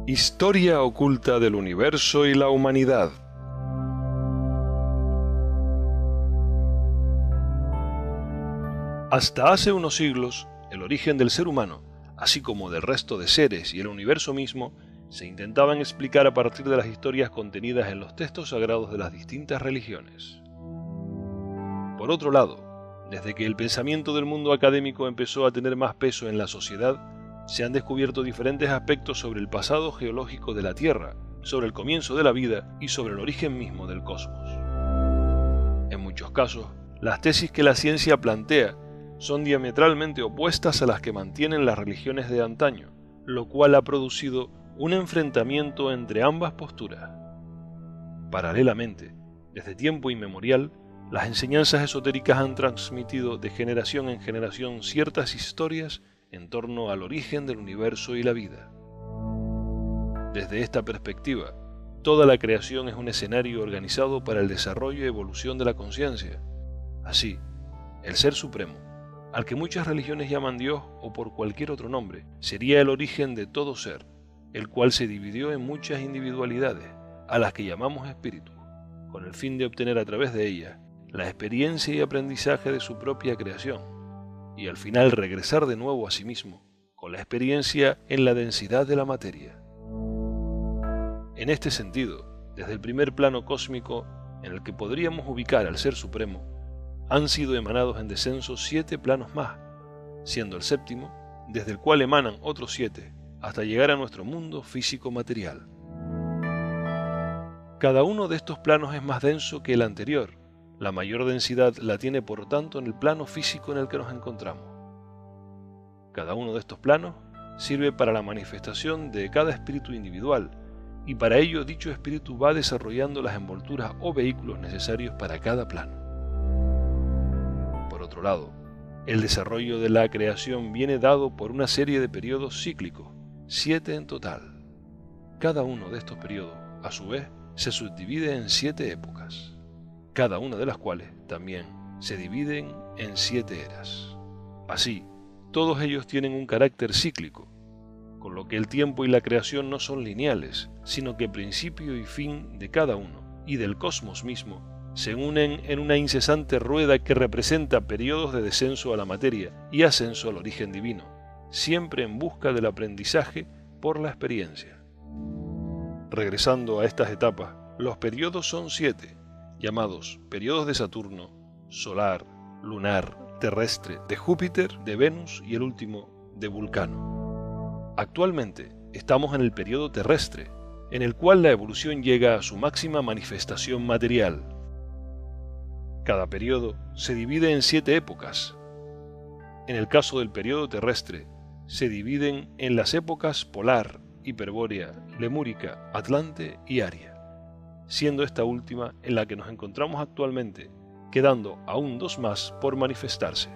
Historia oculta del universo y la humanidad. Hasta hace unos siglos, el origen del ser humano, así como del resto de seres y el universo mismo, se intentaban explicar a partir de las historias contenidas en los textos sagrados de las distintas religiones. Por otro lado, desde que el pensamiento del mundo académico empezó a tener más peso en la sociedad, se han descubierto diferentes aspectos sobre el pasado geológico de la Tierra, sobre el comienzo de la vida y sobre el origen mismo del cosmos. En muchos casos, las tesis que la ciencia plantea son diametralmente opuestas a las que mantienen las religiones de antaño, lo cual ha producido un enfrentamiento entre ambas posturas. Paralelamente, desde tiempo inmemorial, las enseñanzas esotéricas han transmitido de generación en generación ciertas historias en torno al origen del universo y la vida. Desde esta perspectiva, toda la creación es un escenario organizado para el desarrollo y evolución de la conciencia. Así, el Ser Supremo, al que muchas religiones llaman Dios o por cualquier otro nombre, sería el origen de todo ser, el cual se dividió en muchas individualidades, a las que llamamos espíritus, con el fin de obtener a través de ellas la experiencia y aprendizaje de su propia creación, y al final regresar de nuevo a sí mismo, con la experiencia en la densidad de la materia. En este sentido, desde el primer plano cósmico, en el que podríamos ubicar al Ser Supremo, han sido emanados en descenso 7 planos más, siendo el séptimo, desde el cual emanan otros 7, hasta llegar a nuestro mundo físico-material. Cada uno de estos planos es más denso que el anterior. La mayor densidad la tiene por tanto en el plano físico en el que nos encontramos. Cada uno de estos planos sirve para la manifestación de cada espíritu individual, y para ello dicho espíritu va desarrollando las envolturas o vehículos necesarios para cada plano. Por otro lado, el desarrollo de la creación viene dado por una serie de periodos cíclicos, 7 en total. Cada uno de estos periodos, a su vez, se subdivide en 7 épocas, cada una de las cuales también se dividen en 7 eras. Así, todos ellos tienen un carácter cíclico, con lo que el tiempo y la creación no son lineales, sino que principio y fin de cada uno, y del cosmos mismo, se unen en una incesante rueda que representa periodos de descenso a la materia y ascenso al origen divino, siempre en busca del aprendizaje por la experiencia. Regresando a estas etapas, los periodos son 7, llamados periodos de Saturno, solar, lunar, terrestre, de Júpiter, de Venus y el último, de Vulcano. Actualmente estamos en el periodo terrestre, en el cual la evolución llega a su máxima manifestación material. Cada periodo se divide en 7 épocas. En el caso del periodo terrestre, se dividen en las épocas polar, hiperbórea, lemúrica, atlante y aria, siendo esta última en la que nos encontramos actualmente, quedando aún 2 más por manifestarse.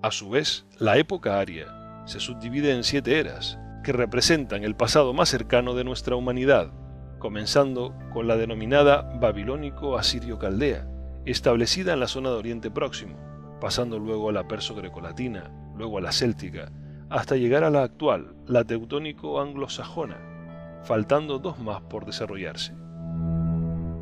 A su vez, la época aria se subdivide en 7 eras, que representan el pasado más cercano de nuestra humanidad, comenzando con la denominada babilónico-asirio-caldea, establecida en la zona de Oriente Próximo, pasando luego a la perso-grecolatina, luego a la céltica, hasta llegar a la actual, la teutónico-anglosajona, faltando 2 más por desarrollarse.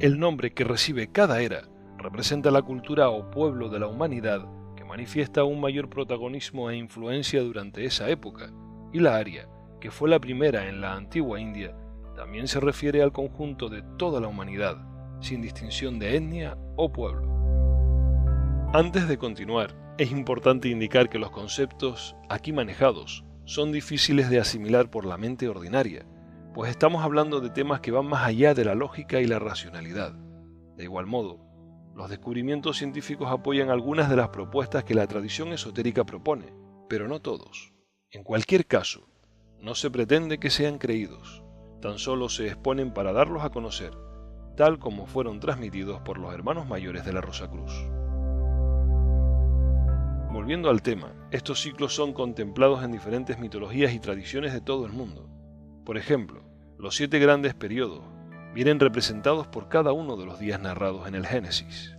El nombre que recibe cada era representa la cultura o pueblo de la humanidad que manifiesta un mayor protagonismo e influencia durante esa época, y la aria, que fue la primera en la antigua India, también se refiere al conjunto de toda la humanidad, sin distinción de etnia o pueblo. Antes de continuar, es importante indicar que los conceptos aquí manejados son difíciles de asimilar por la mente ordinaria, pues estamos hablando de temas que van más allá de la lógica y la racionalidad. De igual modo, los descubrimientos científicos apoyan algunas de las propuestas que la tradición esotérica propone, pero no todos. En cualquier caso, no se pretende que sean creídos, tan solo se exponen para darlos a conocer, tal como fueron transmitidos por los hermanos mayores de la Rosacruz. Volviendo al tema, estos ciclos son contemplados en diferentes mitologías y tradiciones de todo el mundo. Por ejemplo, los 7 grandes periodos vienen representados por cada uno de los días narrados en el Génesis.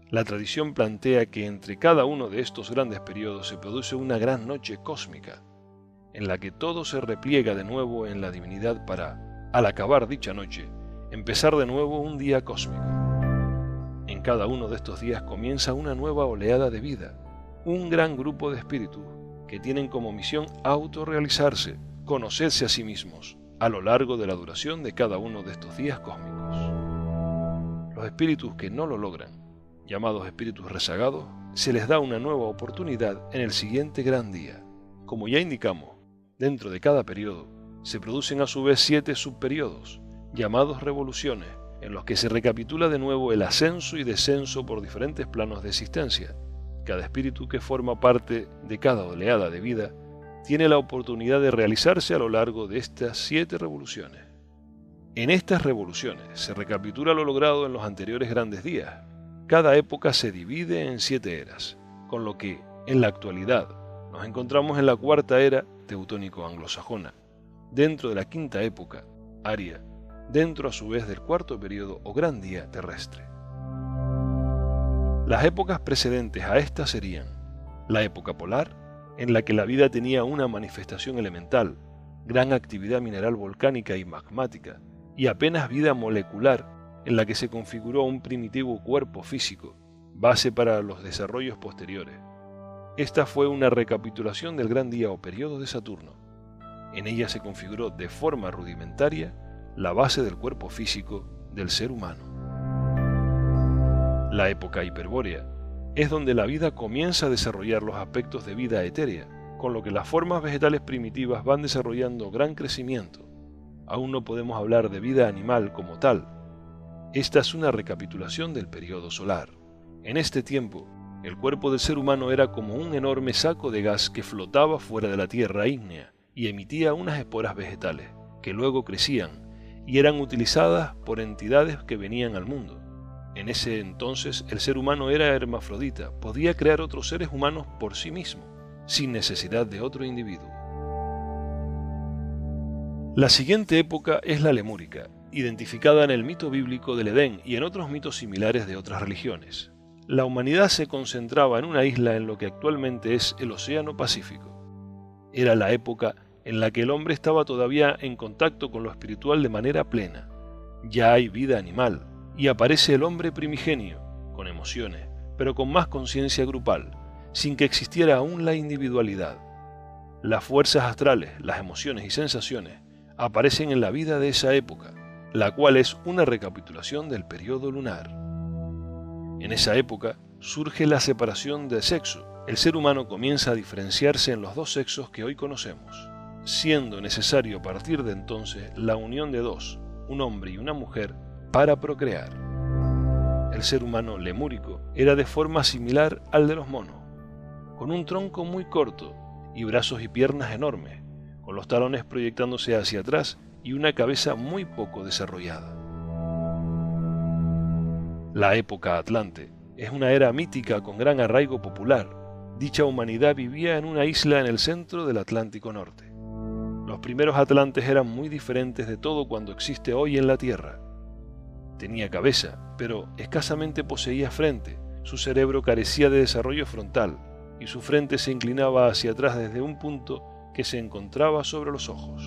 La tradición plantea que entre cada uno de estos grandes periodos se produce una gran noche cósmica, en la que todo se repliega de nuevo en la divinidad para, al acabar dicha noche, empezar de nuevo un día cósmico. En cada uno de estos días comienza una nueva oleada de vida, un gran grupo de espíritus que tienen como misión autorrealizarse, conocerse a sí mismos, a lo largo de la duración de cada uno de estos días cósmicos. Los espíritus que no lo logran, llamados espíritus rezagados, se les da una nueva oportunidad en el siguiente gran día. Como ya indicamos, dentro de cada periodo se producen a su vez 7 subperiodos, llamados revoluciones, en los que se recapitula de nuevo el ascenso y descenso por diferentes planos de existencia. Cada espíritu que forma parte de cada oleada de vida tiene la oportunidad de realizarse a lo largo de estas 7 revoluciones. En estas revoluciones se recapitula lo logrado en los anteriores grandes días. Cada época se divide en 7 eras, con lo que, en la actualidad, nos encontramos en la 4ª era teutónico-anglosajona, dentro de la 5ª época, aria, dentro a su vez del 4º periodo o gran día terrestre. Las épocas precedentes a esta serían la época polar, en la que la vida tenía una manifestación elemental, gran actividad mineral volcánica y magmática, y apenas vida molecular, en la que se configuró un primitivo cuerpo físico, base para los desarrollos posteriores. Esta fue una recapitulación del gran día o periodo de Saturno. En ella se configuró de forma rudimentaria la base del cuerpo físico del ser humano. La época hiperbórea es donde la vida comienza a desarrollar los aspectos de vida etérea, con lo que las formas vegetales primitivas van desarrollando gran crecimiento. Aún no podemos hablar de vida animal como tal. Esta es una recapitulación del periodo solar. En este tiempo, el cuerpo del ser humano era como un enorme saco de gas que flotaba fuera de la tierra ígnea y emitía unas esporas vegetales, que luego crecían y eran utilizadas por entidades que venían al mundo. En ese entonces el ser humano era hermafrodita, podía crear otros seres humanos por sí mismo, sin necesidad de otro individuo. La siguiente época es la lemúrica, identificada en el mito bíblico del Edén y en otros mitos similares de otras religiones. La humanidad se concentraba en una isla en lo que actualmente es el Océano Pacífico. Era la época en la que el hombre estaba todavía en contacto con lo espiritual de manera plena. Ya hay vida animal, y aparece el hombre primigenio, con emociones, pero con más conciencia grupal, sin que existiera aún la individualidad. Las fuerzas astrales, las emociones y sensaciones aparecen en la vida de esa época, la cual es una recapitulación del periodo lunar. En esa época surge la separación de sexo. El ser humano comienza a diferenciarse en los 2 sexos que hoy conocemos, siendo necesario a partir de entonces la unión de 2, un hombre y una mujer, para procrear. El ser humano lemúrico era de forma similar al de los monos, con un tronco muy corto y brazos y piernas enormes, con los talones proyectándose hacia atrás y una cabeza muy poco desarrollada. La época Atlante es una era mítica con gran arraigo popular. Dicha humanidad vivía en una isla en el centro del Atlántico Norte. Los primeros atlantes eran muy diferentes de todo cuanto existe hoy en la Tierra. Tenía cabeza, pero escasamente poseía frente. Su cerebro carecía de desarrollo frontal y su frente se inclinaba hacia atrás desde un punto que se encontraba sobre los ojos.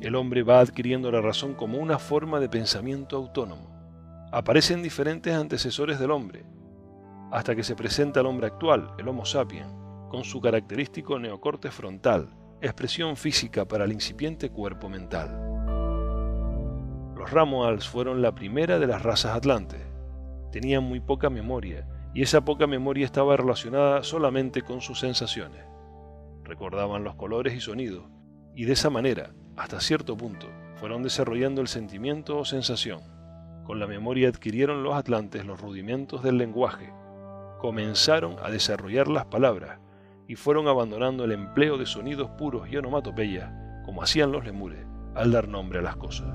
El hombre va adquiriendo la razón como una forma de pensamiento autónomo. Aparecen diferentes antecesores del hombre, hasta que se presenta el hombre actual, el Homo sapiens, con su característico neocorte frontal, expresión física para el incipiente cuerpo mental. Los Ramoals fueron la primera de las razas atlantes. Tenían muy poca memoria, y esa poca memoria estaba relacionada solamente con sus sensaciones. Recordaban los colores y sonidos, y de esa manera, hasta cierto punto, fueron desarrollando el sentimiento o sensación. Con la memoria adquirieron los atlantes los rudimentos del lenguaje, comenzaron a desarrollar las palabras y fueron abandonando el empleo de sonidos puros y onomatopeyas, como hacían los lemures, al dar nombre a las cosas.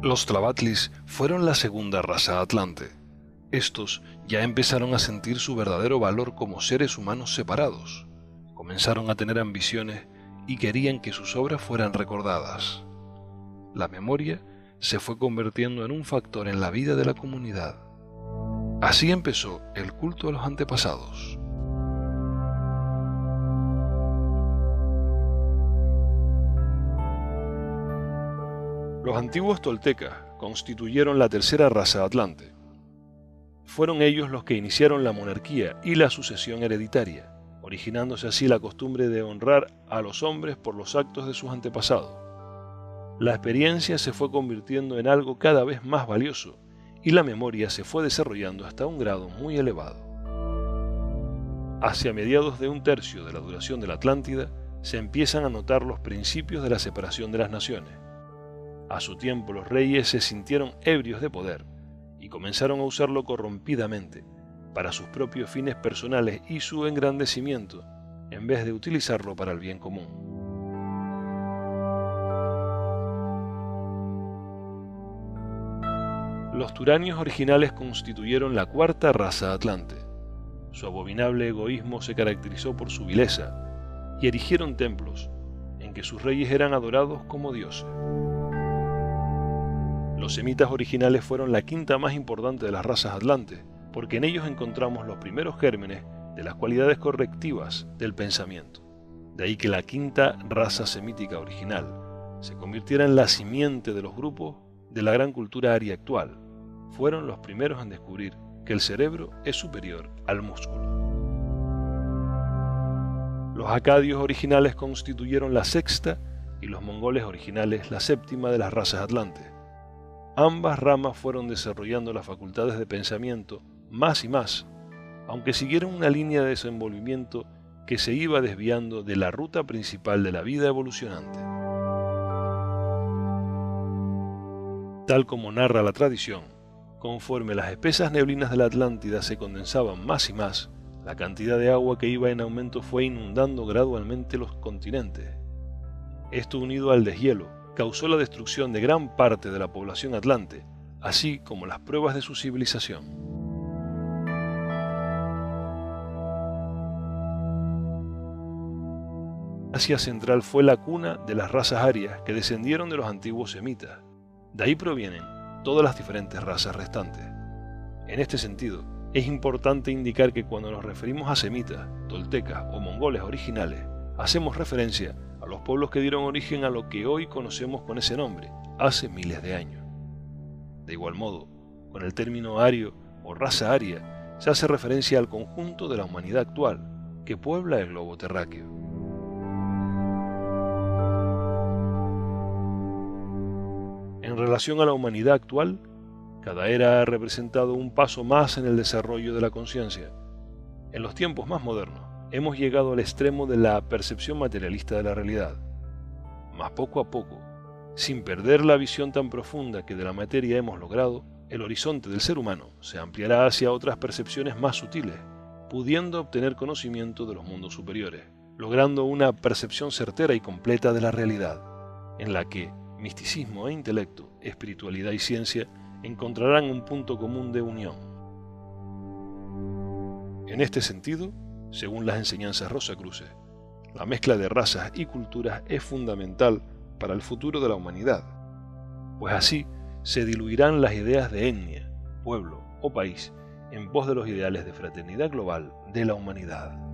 Los Tlavatlis fueron la segunda raza atlante. Estos ya empezaron a sentir su verdadero valor como seres humanos separados. Comenzaron a tener ambiciones y querían que sus obras fueran recordadas. La memoria se fue convirtiendo en un factor en la vida de la comunidad. Así empezó el culto a los antepasados. Los antiguos toltecas constituyeron la tercera raza atlante. Fueron ellos los que iniciaron la monarquía y la sucesión hereditaria, originándose así la costumbre de honrar a los hombres por los actos de sus antepasados. La experiencia se fue convirtiendo en algo cada vez más valioso y la memoria se fue desarrollando hasta un grado muy elevado. Hacia mediados de un tercio de la duración de la Atlántida se empiezan a notar los principios de la separación de las naciones. A su tiempo los reyes se sintieron ebrios de poder y comenzaron a usarlo corrompidamente para sus propios fines personales y su engrandecimiento, en vez de utilizarlo para el bien común. Los turanios originales constituyeron la cuarta raza atlante. Su abominable egoísmo se caracterizó por su vileza y erigieron templos en que sus reyes eran adorados como dioses. Los semitas originales fueron la quinta más importante de las razas atlantes, porque en ellos encontramos los primeros gérmenes de las cualidades correctivas del pensamiento. De ahí que la quinta raza semítica original se convirtiera en la simiente de los grupos de la gran cultura aria actual. Fueron los primeros en descubrir que el cerebro es superior al músculo. Los acadios originales constituyeron la sexta y los mongoles originales la séptima de las razas atlantes. Ambas ramas fueron desarrollando las facultades de pensamiento más y más, aunque siguieron una línea de desenvolvimiento que se iba desviando de la ruta principal de la vida evolucionante. Tal como narra la tradición, conforme las espesas neblinas de la Atlántida se condensaban más y más, la cantidad de agua que iba en aumento fue inundando gradualmente los continentes. Esto, unido al deshielo, causó la destrucción de gran parte de la población atlante, así como las pruebas de su civilización. Asia Central fue la cuna de las razas arias que descendieron de los antiguos semitas. De ahí provienen todas las diferentes razas restantes. En este sentido, es importante indicar que cuando nos referimos a semitas, toltecas o mongoles originales, hacemos referencia a los pueblos que dieron origen a lo que hoy conocemos con ese nombre, hace miles de años. De igual modo, con el término ario o raza aria, se hace referencia al conjunto de la humanidad actual que puebla el globo terráqueo. En relación a la humanidad actual, cada era ha representado un paso más en el desarrollo de la conciencia. En los tiempos más modernos, hemos llegado al extremo de la percepción materialista de la realidad. Mas poco a poco, sin perder la visión tan profunda que de la materia hemos logrado, el horizonte del ser humano se ampliará hacia otras percepciones más sutiles, pudiendo obtener conocimiento de los mundos superiores, logrando una percepción certera y completa de la realidad, en la que misticismo e intelecto, espiritualidad y ciencia encontrarán un punto común de unión. En este sentido, según las enseñanzas rosacruces, la mezcla de razas y culturas es fundamental para el futuro de la humanidad, pues así se diluirán las ideas de etnia, pueblo o país en pos de los ideales de fraternidad global de la humanidad.